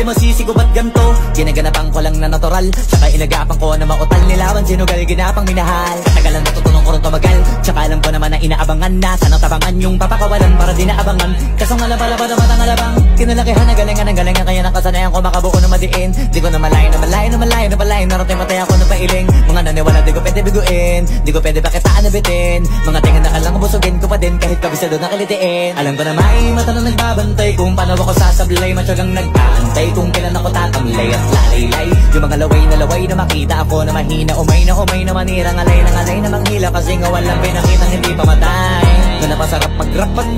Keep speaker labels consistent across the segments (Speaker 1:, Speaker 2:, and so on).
Speaker 1: masisi ko ba't ganto? Ginaganapan ko lang na natural, tsaka inagapan ko na mautal. Nilawan sinugal, ginapang minahal. Katagalan natutunan ko rin tumagal, tsaka alam ko naman na inaabangan na. Sanang tabangan yung papakawalan para di naabangan. Kasong alaba-laba na matang alabang kinalakihan na galingan ng galingan. Kaya nakasanayan ko makabuo na madiin. Di ko na malayo na malayo na malayo na malayo. Narating matay ako na pailing. Mga naniwala di ko pwede biguin, di ko pwede pakitaan na bitin. Mga tingan na kalang busugin ko pa din kahit kabisado na kalitiin. Alam ko na may mata na nagbabantay kung paano ako sasablay. Matyagang nag-aantay kung kailan ako tatamlay at lalaylay. Yung mga laway na makita ako na mahina. Umay na manirang alay na manghila. Kasi nga walang pinakitang hindi pamatay. Na napasarap mag-rap at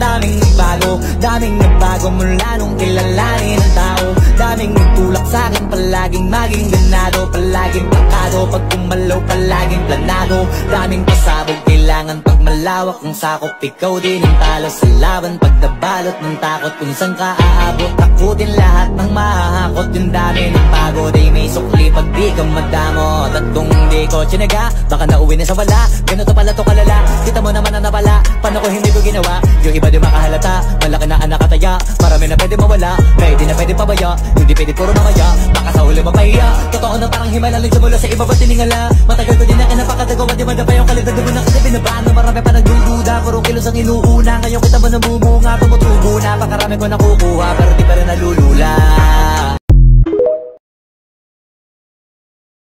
Speaker 1: daming nagbago mula nung kilalanin ang tao. Daming nagtulak sa'kin, palaging maging ganado, palaging plakado, pag kumalaw palaging planado. Daming pasabog, kailangan pag malawak ang sakop. Ikaw din ang talo sa laban, pag nabalot ng takot. Kung saan ka aabot, takutin lahat ng mahahakot. Yung dami ng pagod ay may sukli pag di ka madamot. At kung di ko tsinaga, baka nauwi na sa wala. Ganito pala to kalala, kita mo naman na napala. Paano ko hindi ko ginawa, yung iba di makahalata. Malaki na anak kataya, marami na pwede mawala. Pwede na pwede pabaya, hindi pwede puro mamaya. Baka sa huli mapahiya, totoo na parang himala lang simula sa iba ba tiningala. Matagal ko din na kinapakatagawa, di man na pa yung kalidad mo na kasi binabano. Marami pa nagdududa, puro kilos ang inuuna. Ngayon kita mo namumunga, tumutubo na, pakarami ko nakukuha, pero di pa rin nalulula.